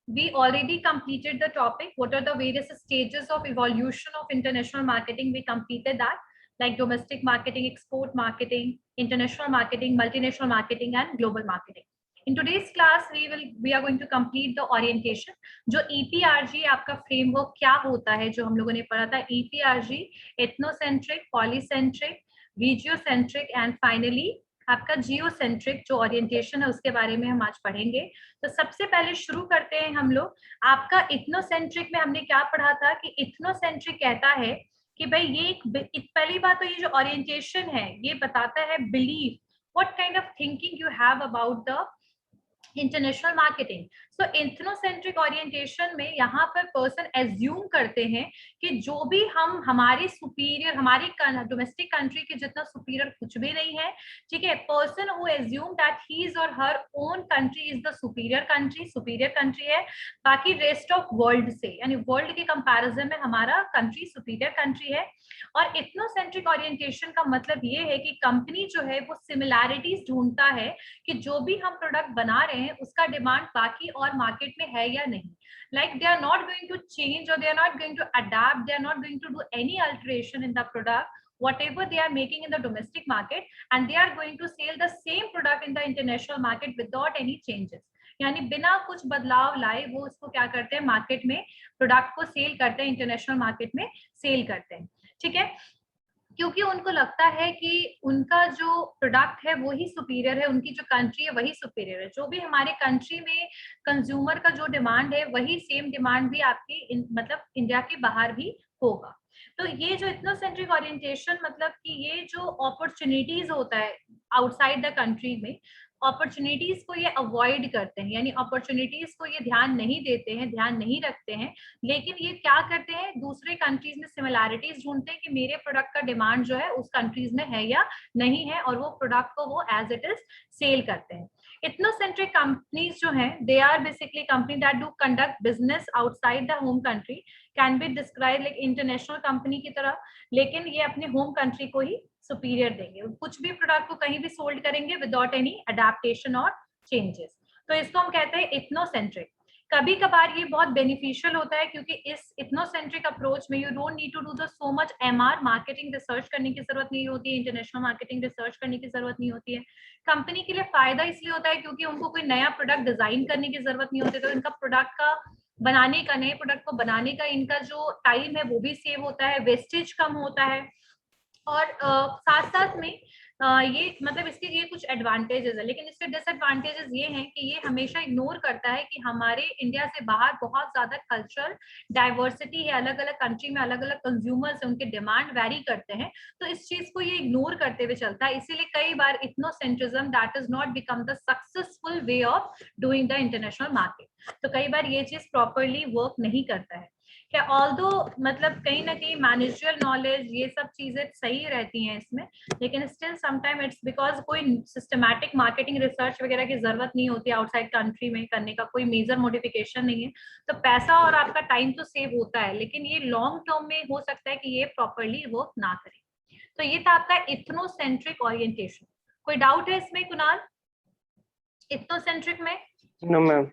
we already completed the topic. What are the various stages of evolution of international marketing? We completed that, like domestic marketing, export marketing, international marketing, multinational marketing, and global marketing. In today's class, we are going to complete the orientation. जो EPRG आपका framework क्या होता है, जो हम लोगों ने पढ़ा था, EPRG, ethnocentric, polycentric, regiocentric, and finally आपका जियोसेंट्रिक जो ओरिएंटेशन है उसके बारे में हम आज पढ़ेंगे। तो सबसे पहले शुरू करते हैं हम लोग। आपका इथनोसेंट्रिक में हमने क्या पढ़ा था कि इथनोसेंट्रिक कहता है कि भाई ये पहली बात तो ये जो ओरिएंटेशन है ये बताता है belief, what kind of thinking you have about the international marketing. So ethnocentric orientation में यहाँ पर पर्सन एज्यूम करते हैं कि जो भी हम हमारे सुपीरियर, हमारी डोमेस्टिक कंट्री के जितना सुपीरियर कुछ भी नहीं है, ठीक है। Person who assume that his or her own country is the superior country है बाकी रेस्ट ऑफ वर्ल्ड से, यानी वर्ल्ड के कंपैरिजन में हमारा कंट्री सुपीरियर कंट्री है। और इथनोसेंट्रिक ओरिएंटेशन का मतलब ये है कि कंपनी जो है वो सिमिलैरिटीज ढूंढता है कि जो भी हम प्रोडक्ट बना रहे हैं उसका डिमांड बाकी और मार्केट में है या नहीं। Like they are not going to change or they are not going to adapt, they are not going to do any alteration in the product whatever they are making in the domestic market, and they are going to sell the same product in the international market without any changes। यानी बिना कुछ बदलाव लाए वो उसको क्या करते हैं, मार्केट में प्रोडक्ट को सेल करते हैं, इंटरनेशनल मार्केट में सेल करते हैं, ठीक है। क्योंकि उनको लगता है कि उनका जो प्रोडक्ट है वही सुपीरियर है, उनकी जो कंट्री है वही सुपीरियर है। जो भी हमारे कंट्री में कंज्यूमर का जो डिमांड है वही सेम डिमांड भी आपकी मतलब इंडिया के बाहर भी होगा। तो ये जो इथनोसेंट्रिक ओरिएंटेशन मतलब कि ये जो अपॉर्चुनिटीज होता है आउटसाइड द कंट्री में, अपॉर्चुनिटीज को ये अवॉइड करते हैं, यानी अपॉर्चुनिटीज को ये ध्यान नहीं देते हैं, ध्यान नहीं रखते हैं, लेकिन ये क्या करते हैं, दूसरे कंट्रीज में सिमिलैरिटीज ढूंढते हैं कि मेरे प्रोडक्ट का डिमांड जो है उस कंट्रीज में है या नहीं है, और वो प्रोडक्ट को वो एज इट इज सेल करते हैं। इथनोसेंट्रिक कंपनीज जो हैं, they are basically company that do conduct business outside the home country, can be describe like international company की तरह, लेकिन ये अपने होम कंट्री को ही सुपीरियर देंगे, कुछ भी प्रोडक्ट को कहीं भी सोल्ड करेंगे विदाउट एनी अडेप्टेशन और चेंजेस। तो इसको हम कहते हैं इथनोसेंट्रिक। कभी कभार ये बहुत बेनिफिशियल होता है क्योंकि इस इथनोसेंट्रिक अप्रोच में you don't need to do the so much MR marketing research करने की जरूरत नहीं होती है, इंटरनेशनल मार्केटिंग रिसर्च करने की जरूरत नहीं होती है। कंपनी के लिए फायदा इसलिए होता है क्योंकि उनको कोई नया प्रोडक्ट डिजाइन करने की जरूरत नहीं होती, तो इनका प्रोडक्ट का बनाने का, नए प्रोडक्ट को बनाने का इनका जो टाइम है वो भी सेव होता है, वेस्टेज कम होता है। और साथ साथ में ये मतलब इसके ये कुछ एडवांटेजेस है, लेकिन इसके डिसएडवांटेजेस ये हैं कि ये हमेशा इग्नोर करता है कि हमारे इंडिया से बाहर बहुत ज्यादा कल्चरल डाइवर्सिटी है, अलग अलग कंट्री में अलग अलग कंज्यूमर्स है, उनके डिमांड वेरी करते हैं, तो इस चीज को ये इग्नोर करते हुए चलता है। इसीलिए कई बार ethnocentrism that is not become the successful way of doing the international market. तो कई बार ये चीज प्रॉपरली वर्क नहीं करता है। क्या ऑल्दो मतलब कहीं ना कहीं मैनेजरियल नॉलेज ये सब चीजें सही रहती हैं इसमें, लेकिन स्टिल समटाइम इट्स बिकॉज कोई सिस्टमैटिक मार्केटिंग रिसर्च वगैरह की जरूरत नहीं होती आउटसाइड कंट्री में करने का, कोई मेजर मॉडिफिकेशन नहीं है, तो पैसा और आपका टाइम तो सेव होता है, लेकिन ये लॉन्ग टर्म में हो सकता है कि ये प्रॉपरली वर्क ना करे। तो ये था आपका इथनोसेंट्रिक ओरिएंटेशन। कोई डाउट है इसमें कुणाल, इथनोसेंट्रिक में? No ma'am.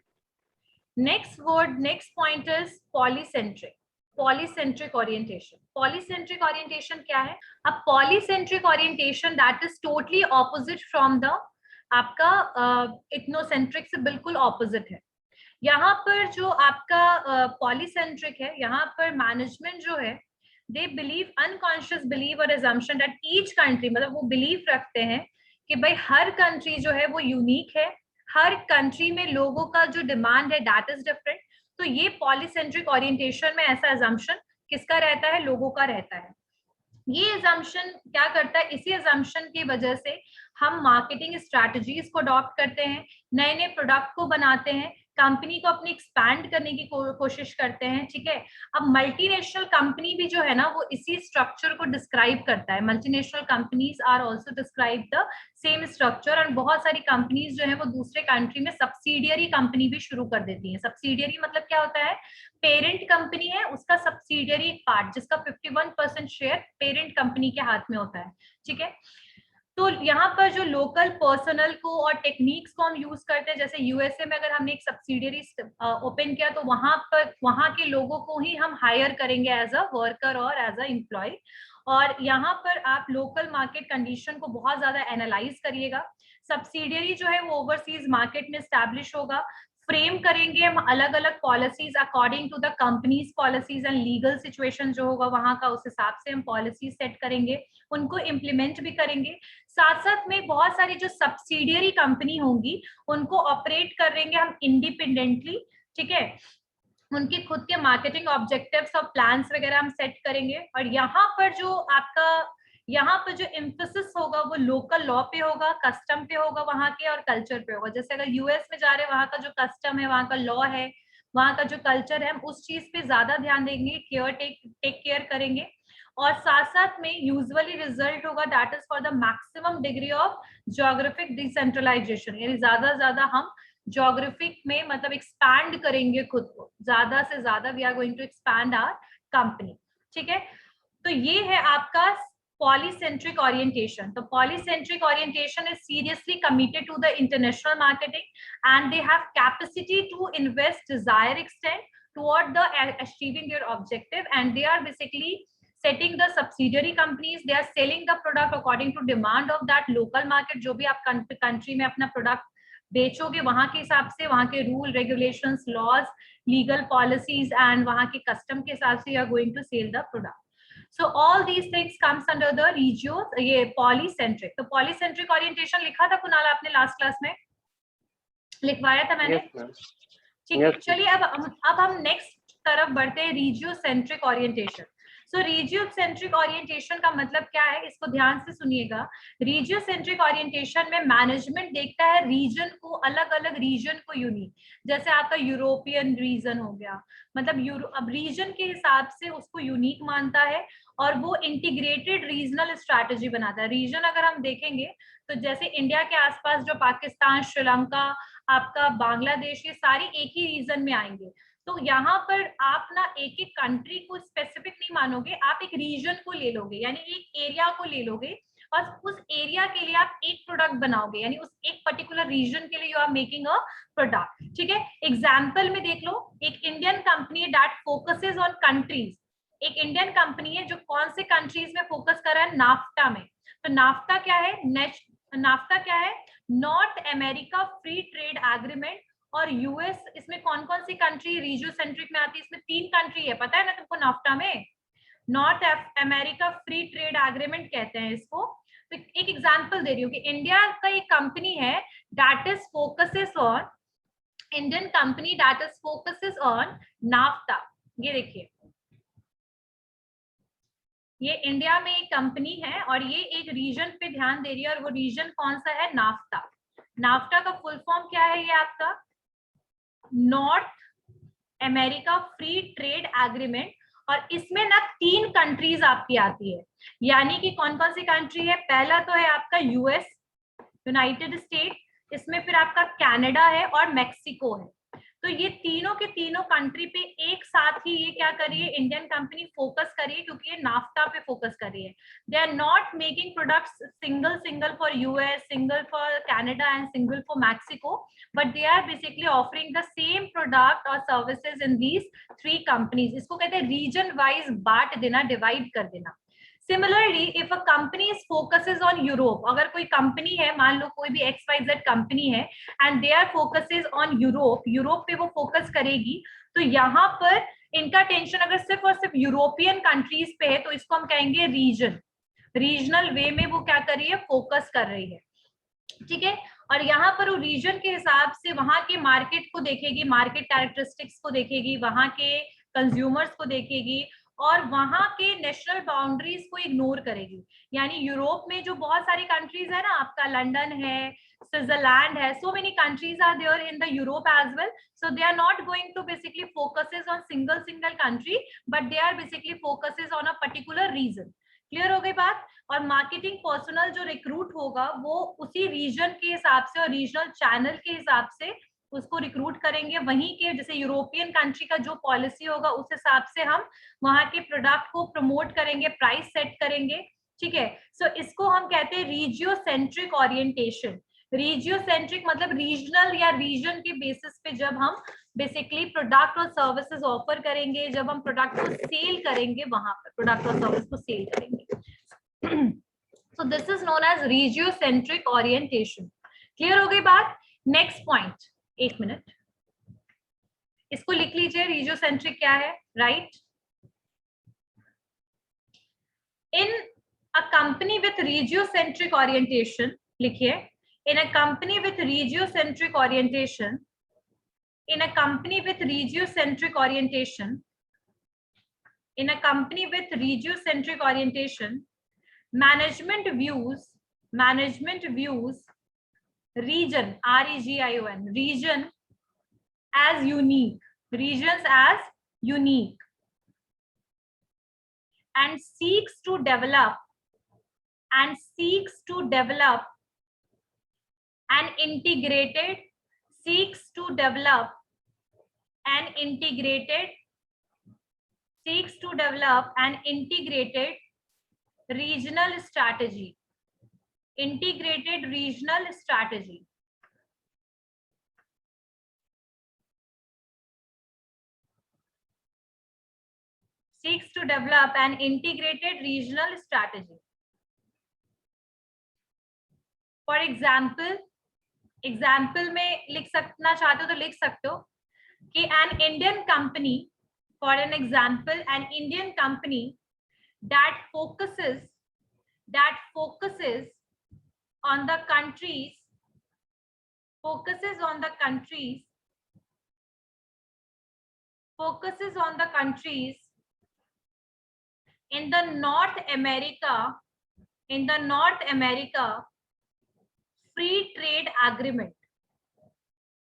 Next word, next point is polycentric. Polycentric orientation. Polycentric orientation क्या है? अब polycentric orientation that is totally opposite from the आपका इथनोसेंट्रिक से बिल्कुल ऑपोजिट है। यहाँ पर जो आपका पॉलीसेंट्रिक है, यहाँ पर मैनेजमेंट जो है दे बिलीव, अनकॉन्शियस बिलीव और एजम्पशन दैट ईच कंट्री, मतलब वो बिलीव रखते हैं कि भाई हर कंट्री जो है वो यूनिक है, हर कंट्री में लोगों का जो डिमांड है दैट इज डिफरेंट। तो ये पॉलीसेंट्रिक ओरिएंटेशन में ऐसा एजम्पशन किसका रहता है, लोगों का रहता है। ये एजम्पशन क्या करता है, इसी एजम्पशन की वजह से हम मार्केटिंग स्ट्रैटेजीज को अडॉप्ट करते हैं, नए नए प्रोडक्ट को बनाते हैं, कंपनी को अपनी एक्सपैंड करने की कोशिश करते हैं, ठीक है। अब मल्टीनेशनल कंपनी भी जो है ना वो इसी स्ट्रक्चर को डिस्क्राइब करता है। Multinational companies are also describe the same structure, और बहुत सारी कंपनीज जो है वो दूसरे कंट्री में सब्सिडियरी कंपनी भी शुरू कर देती है। सब्सिडियरी मतलब क्या होता है, पेरेंट कंपनी है उसका सब्सिडियरी पार्ट जिसका 51% शेयर पेरेंट कंपनी के हाथ में होता है, ठीक है। तो यहाँ पर जो लोकल पर्सनल को और टेक्निक्स को हम यूज करते हैं, जैसे यूएसए में अगर हमने एक सब्सिडियरी ओपन किया तो वहां पर वहां के लोगों को ही हम हायर करेंगे एज अ वर्कर और एज अ एम्प्लॉय। और यहाँ पर आप लोकल मार्केट कंडीशन को बहुत ज्यादा एनालाइज करिएगा। सब्सिडियरी जो है वो ओवरसीज मार्केट में स्टैब्लिश होगा। फ्रेम करेंगे हम अलग अलग policies according to the companies policies and legal situation जो होगा वहां का, उस हिसाब से हम पॉलिसी सेट करेंगे, उनको इम्प्लीमेंट भी करेंगे। साथ साथ में बहुत सारी जो सब्सिडियरी कंपनी होंगी उनको ऑपरेट करेंगे हम इंडिपेंडेंटली, ठीक है। उनके खुद के मार्केटिंग ऑब्जेक्टिव्स और प्लान्स वगैरह हम सेट करेंगे। और यहाँ पर जो आपका यहाँ पर जो एम्फोसिस होगा वो लोकल लॉ पे होगा, कस्टम पे होगा वहां के, और कल्चर पे होगा। जैसे अगर यूएस में जा रहे हैं, वहां का जो कस्टम है, वहां का लॉ है, वहां का जो कल्चर है, हम उस चीज पे ज्यादा ध्यान देंगे, टेक केयर करेंगे। और साथ साथ में यूजुअली रिजल्ट होगा that is for the maximum degree of geographic decentralisation, यानी ज्यादा हम ज्योग्राफिक में मतलब एक्सपैंड करेंगे खुद को, ज्यादा से ज्यादा we are going to expand our company, ठीक है। तो ये है आपका polycentric orientation. The polycentric orientation is seriously committed to the international marketing, and they have capacity to invest desired extent toward the achieving their objective, and they are basically setting the subsidiary companies, they are selling the product according to demand of that local market। जो भी आप country में अपना product बेचोगे वहां के हिसाब से, वहां के rule regulations, laws, legal policies and वहां के कस्टम के हिसाब से you are going to sell the product. So all these things comes under the regio ये polycentric। तो polycentric orientation लिखा था कुणाल आपने लास्ट क्लास में, लिखवाया था मैंने? ठीक है, चलिए अब हम नेक्स्ट तरफ बढ़ते हैं, रीजियोसेंट्रिक ओरिएंटेशन। सो रीजियोसेंट्रिक ओरिएंटेशन का मतलब क्या है, इसको ध्यान से सुनिएगा। रीजियोसेंट्रिक ओरिएंटेशन में मैनेजमेंट देखता है रीजन को, अलग अलग रीजन को यूनिक। जैसे आपका यूरोपियन रीजन हो गया, मतलब अब रीजन के हिसाब से उसको यूनिक मानता है और वो इंटीग्रेटेड रीजनल स्ट्रैटेजी बनाता है। रीजन अगर हम देखेंगे तो जैसे इंडिया के आसपास जो पाकिस्तान, श्रीलंका, आपका बांग्लादेश, ये सारी एक ही रीजन में आएंगे। तो यहाँ पर आप ना एक एक कंट्री को स्पेसिफिक नहीं मानोगे, आप एक रीजन को ले लोगे, यानी एक एरिया को ले लोगे और उस एरिया के लिए आप एक प्रोडक्ट बनाओगे, यानी उस एक पर्टिकुलर रीजन के लिए you are making a product, ठीक है। एग्जाम्पल में देख लो, एक Indian company that focuses on countries, एक इंडियन कंपनी है जो कौन से कंट्रीज में फोकस कर रहा है, नाफ्टा में। तो नाफ्टा क्या है, नाफ्टा क्या है, north America free trade agreement. और यूएस, इसमें कौन कौन सी कंट्री रीजियो सेंट्रिक में आती है, इसमें 3 कंट्री है, पता है ना तुमको नाफ्टा में, north America free trade agreement कहते हैं इसको। तो एक एग्जांपल दे रही हूँ कि इंडिया का एक कंपनी है that is focuses on, Indian company that is focuses on NAFTA. ये देखिए, ये इंडिया में एक कंपनी है और ये एक रीजन पे ध्यान दे रही है, और वो रीजन कौन सा है, नाफ्टा। नाफ्टा का फुल फॉर्म क्या है, ये आपका north America free trade agreement. और इसमें ना 3 कंट्रीज आपकी आती है, यानी कि कौन कौन सी कंट्री है, पहला तो है आपका यूएस, यूनाइटेड स्टेट, इसमें फिर आपका कनाडा है और मेक्सिको है। तो ये तीनों के तीनों कंट्री पे एक साथ ही ये क्या करिए, इंडियन कंपनी फोकस करिए, क्योंकि ये नाफ्टा पे फोकस कर रही है। They are not making products single for US, single for Canada and single for Mexico, but they are basically offering the same product और सर्विसेज इन दीज 3 कंपनीज। इसको कहते हैं रीजन वाइज बांट देना, डिवाइड कर देना। Similarly, if a company is focuses on Europe, अगर कोई कंपनी है, मान लो कोई भी XYZ कंपनी है and their focuses on Europe, Europe पे वो फोकस करेगी, तो यहाँ पर इनका टेंशन अगर सिर्फ और सिर्फ यूरोपियन कंट्रीज पे है तो इसको हम कहेंगे रीजन, रीजनल वे में वो क्या कर रही है, फोकस कर रही है, ठीक है। और यहाँ पर वो रीजन के हिसाब से वहां के मार्केट को देखेगी, मार्केट कैरेक्टरिस्टिक्स को देखेगी, वहां के कंज्यूमर्स को देखेगी और वहां के नेशनल बाउंड्रीज को इग्नोर करेगी। यानी यूरोप में जो बहुत सारी कंट्रीज है ना, आपका लंदन है, स्विट्जरलैंड है, so many countries are there in the Europe as well, so they are not going to basically focuses on single country, but they are basically focuses on a particular region। Clear हो गई बात। और marketing personal जो recruit होगा वो उसी reason के हिसाब से और रीजनल चैनल के हिसाब से उसको रिक्रूट करेंगे, वहीं के जैसे यूरोपियन कंट्री का जो पॉलिसी होगा उस हिसाब से हम वहां के प्रोडक्ट को प्रमोट करेंगे, प्राइस सेट करेंगे, ठीक है। सो इसको हम कहते हैं रीजियोसेंट्रिक ओरिएंटेशन। रीजियोसेंट्रिक मतलब रीजनल या रीजन के बेसिस पे जब हम बेसिकली प्रोडक्ट और सर्विसेज ऑफर करेंगे, जब हम प्रोडक्ट को सेल करेंगे, वहां पर प्रोडक्ट और सर्विस को सेल करेंगे। So this is known as regiocentric orientation. Clear हो गई बात? नेक्स्ट पॉइंट, एक मिनट इसको लिख लीजिए, रीजियोसेंट्रिक क्या है, right? In a company with regiocentric orientation, लिखिए, in a company with regiocentric orientation, in a company with regiocentric orientation, in a company with regiocentric orientation, management views region, region, region as unique, regions as unique, and seeks to develop an integrated regional strategy, seeks to develop an integrated regional strategy. For example में लिख सकना चाहते हो तो लिख सकते हो कि an Indian company, for an example, an Indian company that focuses on the countries in the North America free trade agreement.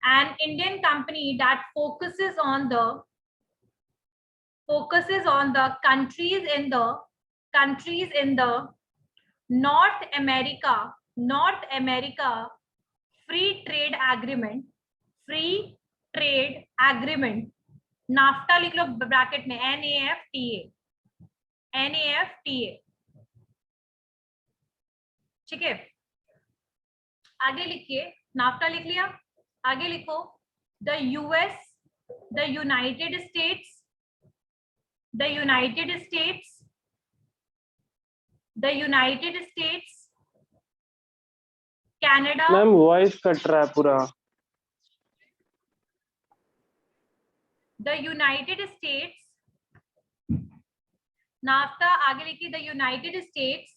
An Indian company that focuses on the countries in the North America free trade agreement, NAFTA लिख लो bracket में, NAFTA, ठीक है। आगे लिखिए, NAFTA लिख लिया, आगे लिखो the United States, Canada। Ma'am voice cut रहा है पूरा। The United States, नाफ्टा, आगे लिखिए the United States,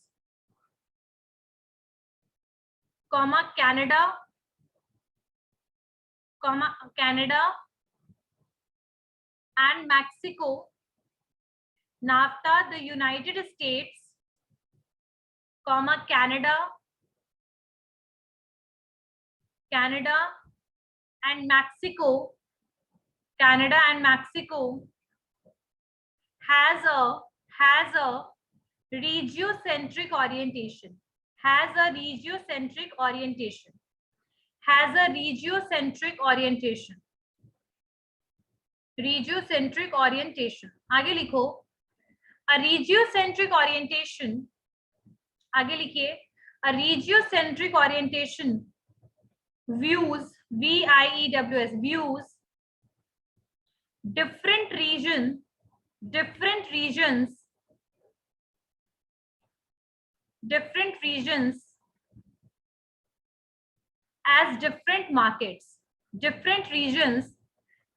Canada and Mexico। NAFTA, the United States, Canada and Mexico has a regiocentric orientation. आगे लिखो, a regiocentric orientation, आगे लिखिए, a regiocentric orientation views, VIEWS, views different regions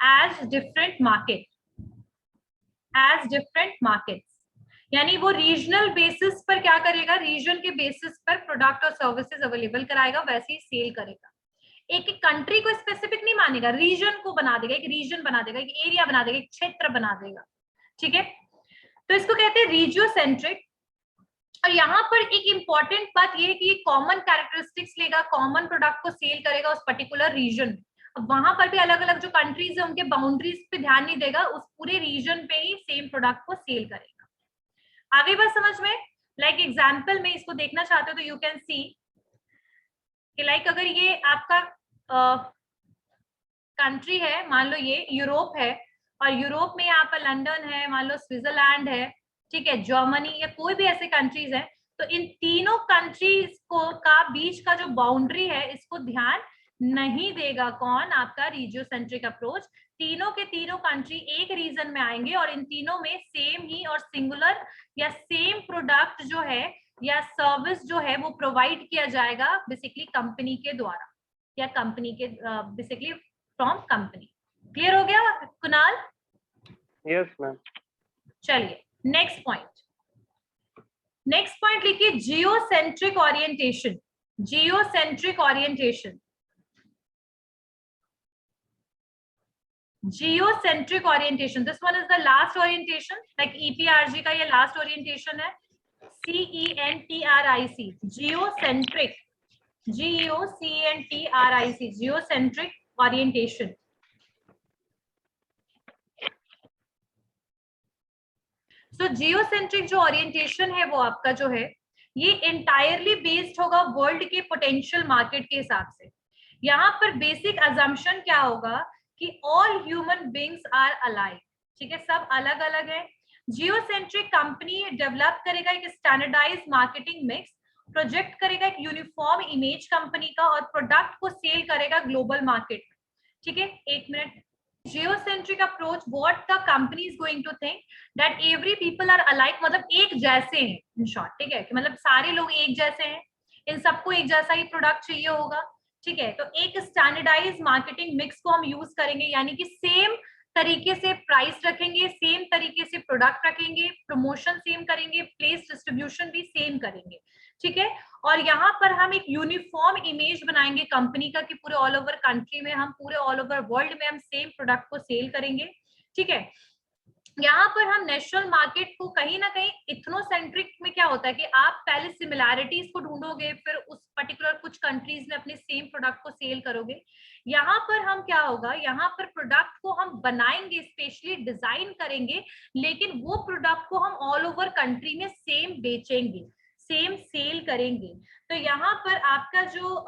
as different markets, यानी वो regional basis पर क्या करेगा, reason के बेसिस पर प्रोडक्ट और सर्विसेज अवेलेबल कराएगा, वैसे ही सेल करेगा। एक कंट्री को स्पेसिफिक नहीं मानेगा, रीजन को बना देगा, एक रीजन बना देगा, एक एरिया बना देगा, एक क्षेत्र बना देगा, ठीक है। तो इसको कहते हैं रीजियोसेंट्रिक। और यहाँ पर एक इंपॉर्टेंट बात ये है कि ये कॉमन कैरेक्टरिस्टिक्स लेगा, कॉमन प्रोडक्ट को सेल करेगा उस पर्टिकुलर रीजन में। अब वहां पर भी अलग अलग जो कंट्रीज है उनके बाउंड्रीज पे ध्यान नहीं देगा, उस पूरे रीजन पे ही सेम प्रोडक्ट को सेल करेगा। आगे बात समझ में? लाइक एग्जाम्पल में इसको देखना चाहते हो तो यू कैन सी कि लाइक अगर ये आपका कंट्री है, मान लो ये यूरोप है, और यूरोप में यहाँ पर लंदन है, मान लो स्विट्जरलैंड है, ठीक है, जर्मनी, या कोई भी ऐसे कंट्रीज है, तो इन तीनों कंट्रीज को का बीच का जो बाउंड्री है इसको ध्यान नहीं देगा कौन, आपका रीजियोसेंट्रिक अप्रोच। तीनों के तीनों कंट्री एक रीजन में आएंगे और इन तीनों में सेम ही और सिंगुलर या सेम प्रोडक्ट जो है या सर्विस जो है वो प्रोवाइड किया जाएगा बेसिकली कंपनी के द्वारा या कंपनी के बेसिकली फ्रॉम कंपनी। क्लियर हो गया कुणाल? Yes ma'am. चलिए नेक्स्ट पॉइंट लिखिए, geocentric orientation. Geocentric orientation, geocentric orientation, this one is the last orientation, like EPRG का ये last orientation है, CENTRIC, geocentric, GEOCENTRIC, geocentric orientation। so geocentric जो orientation है वो आपका जो है ये entirely based होगा वर्ल्ड के पोटेंशियल मार्केट के हिसाब से। यहाँ पर बेसिक assumption क्या होगा कि all human beings are alike, ठीक है, सब अलग अलग है। जियोसेंट्रिक कंपनी डेवलप करेगा एक स्टैंडर्डाइज मार्केटिंग मिक्स, प्रोजेक्ट करेगा एक यूनिफॉर्म इमेज कंपनी का और प्रोडक्ट को सेल करेगा ग्लोबल मार्केट में, ठीक है। एक minute, geocentric approach what the company is going to think that every people are alike, मतलब एक जैसे हैं इन शॉर्ट, ठीक है, मतलब सारे लोग एक जैसे हैं, इन सबको एक जैसा ही प्रोडक्ट चाहिए होगा, ठीक है। तो एक स्टैंडर्डाइज मार्केटिंग मिक्स को हम यूज करेंगे, यानी कि सेम तरीके से प्राइस रखेंगे, सेम तरीके से प्रोडक्ट रखेंगे, प्रमोशन सेम करेंगे, प्लेस डिस्ट्रीब्यूशन भी सेम करेंगे, ठीक है। और यहाँ पर हम एक यूनिफॉर्म इमेज बनाएंगे कंपनी का कि पूरे ऑल ओवर कंट्री में हम पूरे ऑल ओवर वर्ल्ड में हम सेम प्रोडक्ट को सेल करेंगे, ठीक है। यहाँ पर हम नेशनल मार्केट को कहीं ना कहीं इथनोसेंट्रिक में क्या होता है कि आप पहले सिमिलैरिटीज को ढूंढोगे, फिर उस पर्टिकुलर कुछ कंट्रीज में अपने सेम प्रोडक्ट को सेल करोगे। यहाँ पर हम क्या होगा, यहाँ पर प्रोडक्ट को हम बनाएंगे, स्पेशली डिजाइन करेंगे, लेकिन वो प्रोडक्ट को हम ऑल ओवर कंट्री में सेम बेचेंगे, सेम सेल करेंगे। तो यहाँ पर आपका जो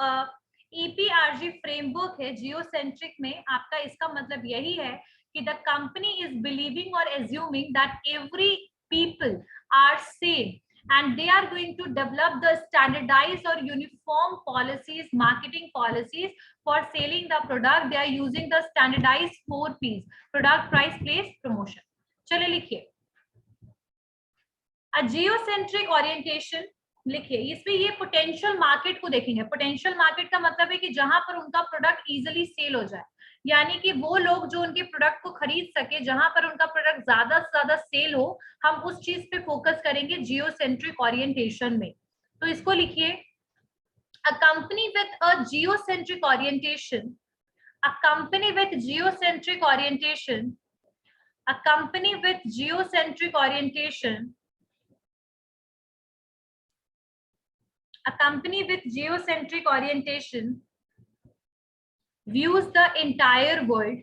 EPRG फ्रेमवर्क है जियोसेंट्रिक में, आपका इसका मतलब यही है कि the company is believing or assuming that every people are same and they are going to develop the standardized or uniform policies, marketing policies for selling the product. They are using the standardized 4 P's: product, price, place, promotion। चलिए लिखिए, a geocentric orientation लिखिए, इसमें ये potential market को देखेंगे। Potential market का मतलब है कि जहां पर उनका प्रोडक्ट इजीली सेल हो जाए, यानी कि वो लोग जो उनके प्रोडक्ट को खरीद सके, जहां पर उनका प्रोडक्ट ज्यादा से ज्यादा सेल हो, हम उस चीज पे फोकस करेंगे जियोसेंट्रिक ओरिएंटेशन में। तो इसको लिखिए, a company with a geocentric orientation, a company with geocentric orientation, a company with geocentric orientation, a company with geocentric orientation views the entire world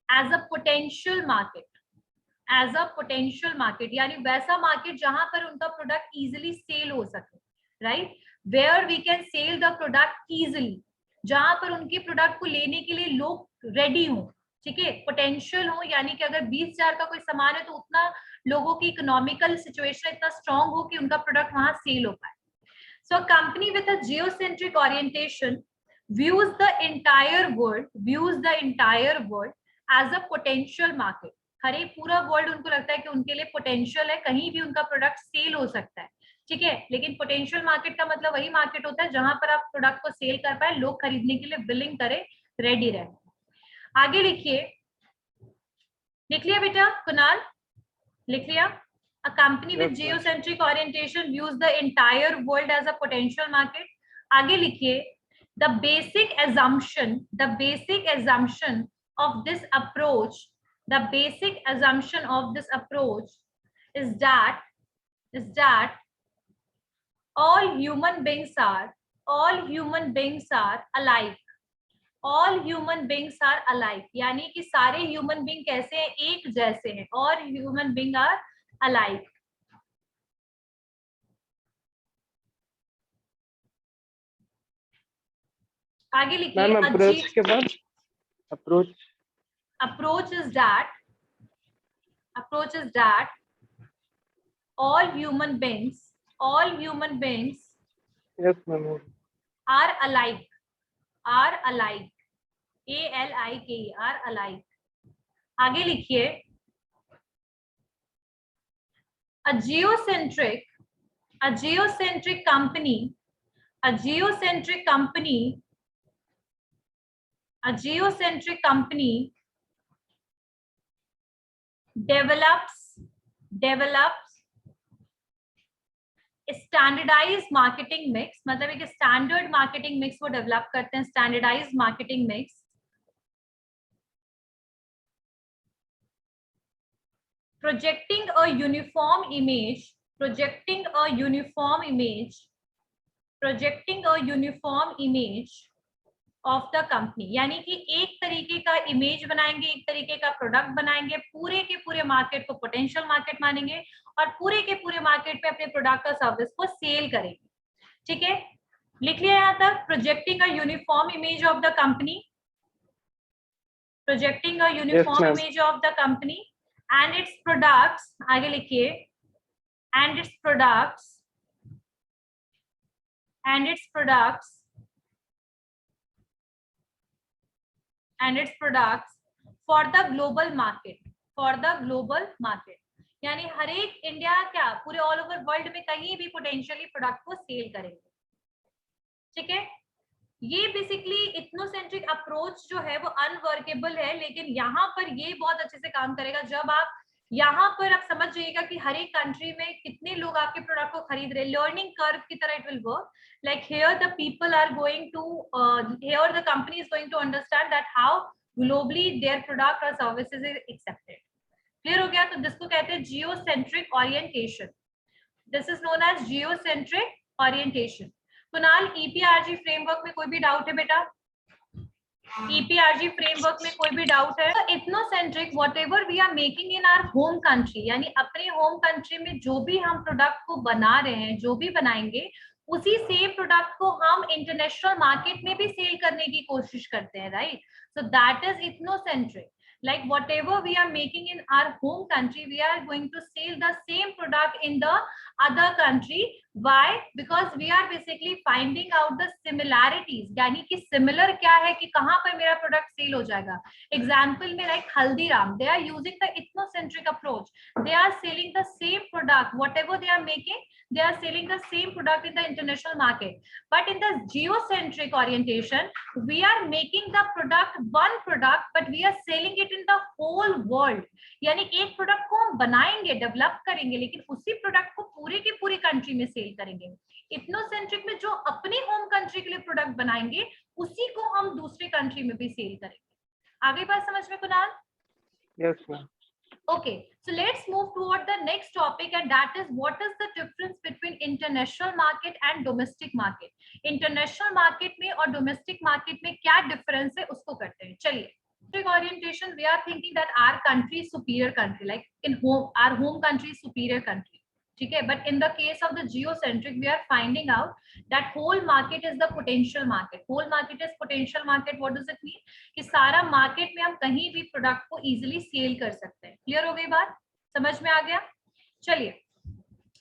as a potential market, as a potential market, यानी वैसा market जहां पर उनका product easily sell हो सके, right, where we can sell the product easily, जहां पर उनके प्रोडक्ट को लेने के लिए लोग रेडी हो, ठीक है, पोटेंशियल हो, यानी कि अगर 20,000 का कोई सामान है तो उतना लोगों की इकोनॉमिकल सिचुएशन इतना स्ट्रांग हो कि उनका प्रोडक्ट वहां सेल हो पाए। So company with a geocentric orientation views the entire world as a potential market। हर एक पूरा वर्ल्ड उनको लगता है कि उनके लिए पोटेंशियल है, कहीं भी उनका प्रोडक्ट सेल हो सकता है, ठीक है। लेकिन पोटेंशियल मार्केट का मतलब वही मार्केट होता है जहां पर आप प्रोडक्ट को सेल कर पाए, लोग खरीदने के लिए विलिंग करे, रेडी रहे। आगे लिखिए, लिख लिया बेटा कुणाल, लिख लिया, a company with geocentric orientation views the entire world as a potential market। आगे लिखिए, the basic assumption of this approach is that all human beings are alike। All human beings are alike, यानी कि सारे human being कैसे हैं, एक जैसे हैं, और ह्यूमन बींग आर अलाइक। आगे लिखिए, अप्रोच के बाद approach is that all human beings Yes, ma'am. are alike, ALIKE, are alike. आगे लिखिए, a geocentric company develops standardise marketing mix, मतलब एक स्टैंडर्ड मार्केटिंग मिक्स वो डेवलप करते हैं, standardise marketing mix, projecting a uniform image of the company, यानी कि एक तरीके का इमेज बनाएंगे, एक तरीके का प्रोडक्ट बनाएंगे, पूरे के पूरे मार्केट को पोटेंशियल मार्केट मानेंगे और पूरे के पूरे मार्केट पे अपने प्रोडक्ट और सर्विस को सेल करेंगे. ठीक है, लिख लिया यहाँ तक. Projecting a uniform image of the company, projecting a uniform image of the company and its products, आगे लिखिए, and its products for the global market, यानी हर एक इंडिया क्या पूरे ऑल ओवर वर्ल्ड में कहीं भी पोटेंशियली प्रोडक्ट को सेल करेंगे. ठीक है, ये बेसिकली इथनोसेंट्रिक अप्रोच जो है वो अनवर्केबल है, लेकिन यहाँ पर ये बहुत अच्छे से काम करेगा. जब आप यहाँ पर आप समझ जाइएगा कि हर एक कंट्री में कितने लोग आपके प्रोडक्ट को खरीद रहे हैं, लर्निंग कर्व की तरह it will work. Like here the people are going to, here the company is going to understand that how globally their product और सर्विसेज इज एक्सेप्टेड. क्लियर हो गया? तो जिसको कहते हैं geocentric orientation, this is known as geocentric orientation. Kunal, EPRG framework में कोई भी डाउट है बेटा? ईपीआरजी फ्रेमवर्क में कोई भी डाउट है? तो ethnocentric whatever we are making in our home country, यानी अपने होम कंट्री में जो भी हम प्रोडक्ट को बना रहे हैं, जो भी बनाएंगे, उसी सेम प्रोडक्ट को हम इंटरनेशनल मार्केट में भी सेल करने की कोशिश करते हैं, right? So that is ethnocentric. Like whatever we are making in our home country, we are going to sell the same product in the other country. Why? Because we are basically finding out the similarities, यानी कि similar क्या है कि कहाँ पर मेरा product sale हो जाएगा. Example में like Haldiram, they are using the ethnocentric approach. They are selling the same product, whatever they are making, they are selling the same product in the international market. But in the geocentric orientation, we are making the product one product, but we are selling it in the whole world. यानी एक product को हम बनाएंगे, develop करेंगे, लेकिन उसी product को पूरे की पूरी कंट्री में सेल करेंगे. इथनोसेंट्रिक में जो अपने होम कंट्री के लिए प्रोडक्ट बनाएंगे, उसी को हम दूसरे कंट्री में भी सेल करेंगे. आगे बात समझ में Kunal? Yes, ma'am. Okay, so let's move toward the next topic, and that is what is the difference between international market and domestic market. International market में और domestic market में क्या difference है उसको करते हैं. चलिए, orientation, we are thinking that our country is superior country, like in home, our home country is superior country. ठीक है, but in the case of the geocentric, we are finding out that whole market is the potential market. Whole market is potential market. What does it mean? कि सारा market में हम कहीं भी product को easily cell कर सकते हैं. क्लियर हो गई बात? समझ में आ गया? चलिए,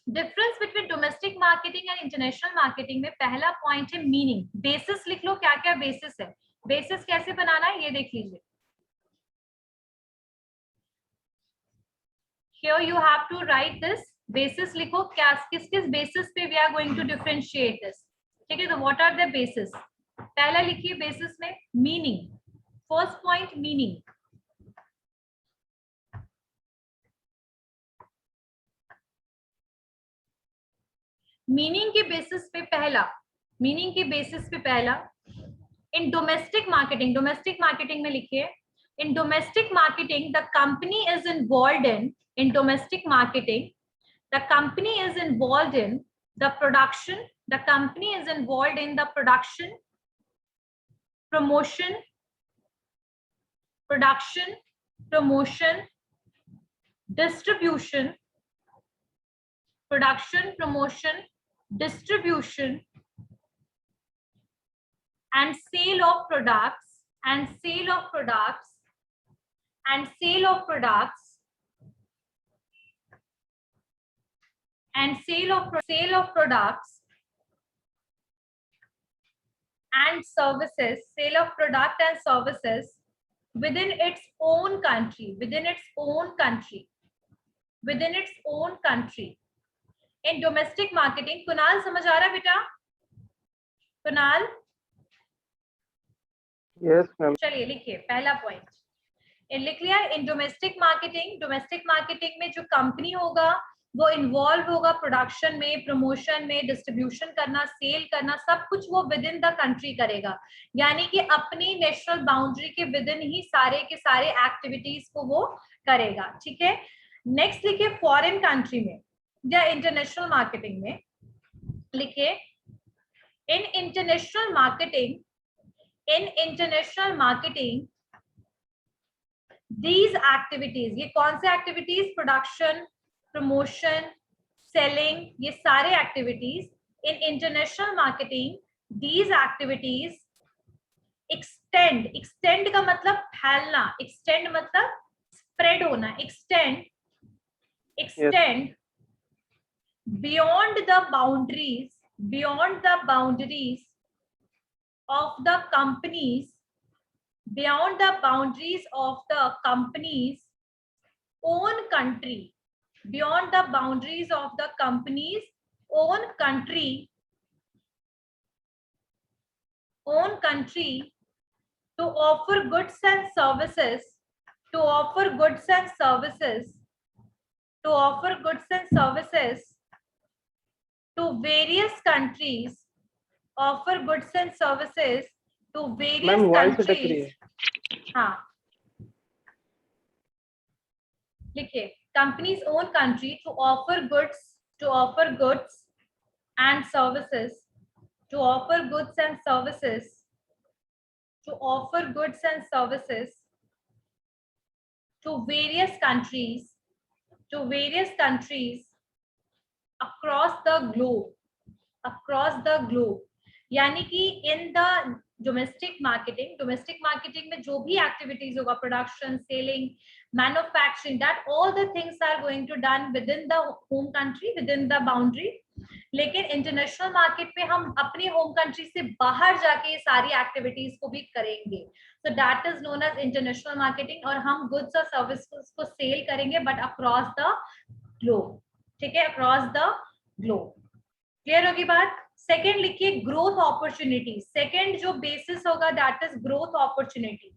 difference between domestic marketing and international marketing में पहला पॉइंट है मीनिंग. बेसिस लिख लो, क्या क्या बेसिस है. बेसिस कैसे बनाना है ये देख लीजिए. Here you have to write this. Basis लिखो, क्या किस किस बेसिस पे we are going to differentiate this. ठीक है, तो व्हाट आर द बेसिस? पहला लिखिए बेसिस में meaning. First point meaning. Meaning के बेसिस पे पहला, मीनिंग के बेसिस पे पहला, इन डोमेस्टिक मार्केटिंग में लिखिए, in domestic marketing the company is involved in domestic marketing the company is involved in the production, the company is involved in the production, promotion, distribution, production, promotion, distribution, and sale of products, and sale of products and services, sale of product and services within its own country, within its own country, within its own country. In domestic marketing, Kunal समझ आ रहा है बेटा? Kunal? Yes, ma'am. चलिए लिखिए पहला point लिख लिया. In domestic marketing में जो कंपनी होगा वो इन्वॉल्व होगा प्रोडक्शन में, प्रमोशन में, डिस्ट्रीब्यूशन करना, सेल करना, सब कुछ वो विद इन द कंट्री करेगा. यानी कि अपनी नेशनल बाउंड्री के विद इन ही सारे के सारे एक्टिविटीज को वो करेगा. ठीक है. नेक्स्ट लिखिए फॉरेन कंट्री में या इंटरनेशनल मार्केटिंग में लिखिए in international marketing these activities, ये कौन से एक्टिविटीज? प्रोडक्शन, प्रमोशन, सेलिंग, ये सारे activities in international marketing. these activities extend का मतलब फैलना, extend मतलब स्प्रेड होना, extend beyond the boundaries of the companies, beyond the boundaries of the company's own country, beyond the boundaries of the company's own country to offer goods and services, to offer goods and services to various countries, offer goods and services to various countries. हाँ लिखिए company's own country to offer goods and services, to offer goods and services to various countries across the globe. यानी कि in the domestic marketing में जो भी activities होगा, production, selling, manufacturing, that all the things are going to done with in the home country, with in the boundary. लेकिन international market में हम अपनी होम कंट्री से बाहर जाके ये सारी एक्टिविटीज को भी करेंगे. So that is known as international marketing. और हम गुड्स और सर्विसेज को सेल करेंगे बट अक्रॉस द ग्लोब. ठीक है, अक्रॉस द ग्लोब. क्लियर होगी बात? सेकेंड लिखिए ग्रोथ अपॉर्चुनिटी. सेकेंड जो बेसिस होगा दैट इज ग्रोथ अपॉर्चुनिटी.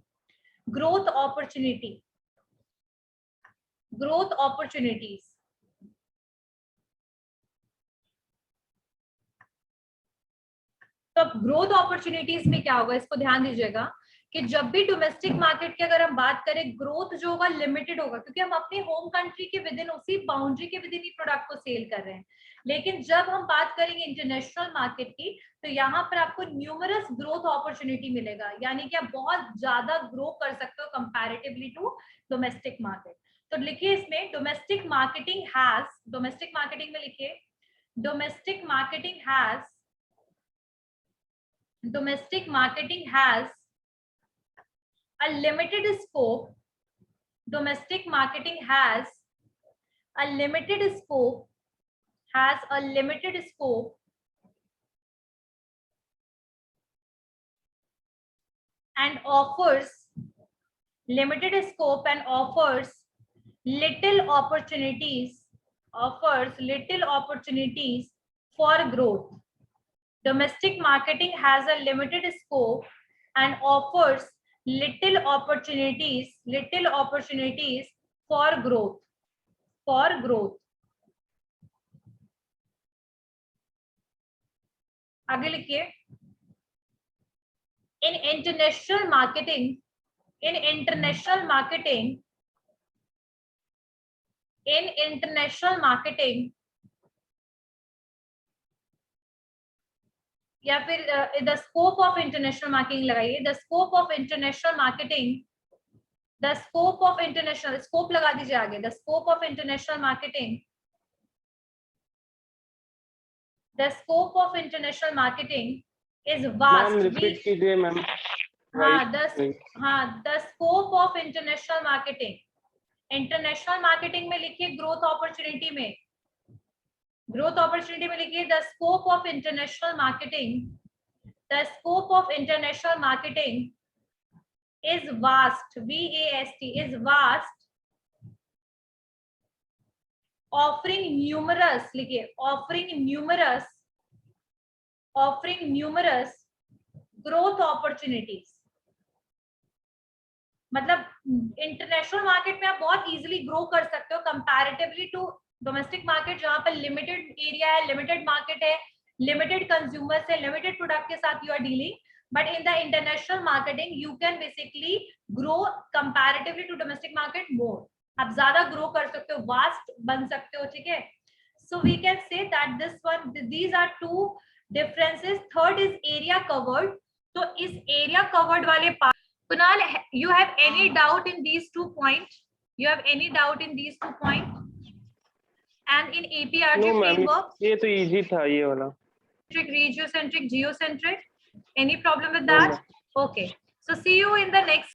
तो अब ग्रोथ अपॉर्चुनिटीज में क्या होगा, इसको ध्यान दीजिएगा कि जब भी डोमेस्टिक मार्केट की अगर हम बात करें, ग्रोथ जो होगा लिमिटेड होगा, क्योंकि हम अपने होम कंट्री के विद इन, उसी बाउंड्री के विद इन ही प्रोडक्ट को सेल कर रहे हैं. लेकिन जब हम बात करेंगे इंटरनेशनल मार्केट की, तो यहाँ पर आपको न्यूमरस ग्रोथ अपॉर्चुनिटी मिलेगा. यानी कि आप बहुत ज्यादा ग्रो कर सकते हो कंपैरेटिवली टू डोमेस्टिक मार्केट. तो लिखिए इसमें डोमेस्टिक मार्केटिंग में लिखिए domestic marketing has a limited scope. Domestic marketing has a limited scope and offers little opportunities for growth. Domestic marketing has a limited scope and offers little opportunities for growth. आगे लिखिए in international marketing या फिर the scope of international marketing लगाइए. The scope of international scope लगा दीजिए आगे. The scope of international marketing is vast. Ma'am repeat कीजिए ma'am. The scope of international marketing में लिखिए ग्रोथ अपॉर्चुनिटी में ग्रोथ अपॉर्चुनिटी में लिखिए the scope of international marketing, the scope of international marketing is vast, VAST is vast, offering numerous, लिखिए offering numerous growth opportunities. मतलब international market में आप बहुत इजीली ग्रो कर सकते हो कंपैरेटिवली टू डोमेस्टिक मार्केट, जहां पर लिमिटेड एरिया है, लिमिटेड मार्केट है, लिमिटेड कंज्यूमर्स है, लिमिटेड प्रोडक्ट के साथ you are dealing. But in the international marketing you can basically grow comparatively to domestic market more. आप ज्यादा ग्रो कर सकते हो, वास्ट बन सकते हो. ठीक है, so we can say that this one, these are two differences. Third is area covered. तो इस एरिया कवर्ड वाले Kunal, you have any doubt in these 2 points? You have any doubt in these 2 points? And in APRG No, ma'am. framework, ये तो easy था ये वाला. regiocentric, geocentric. Any problem with No, that? ma'am. Okay. So see you in the next.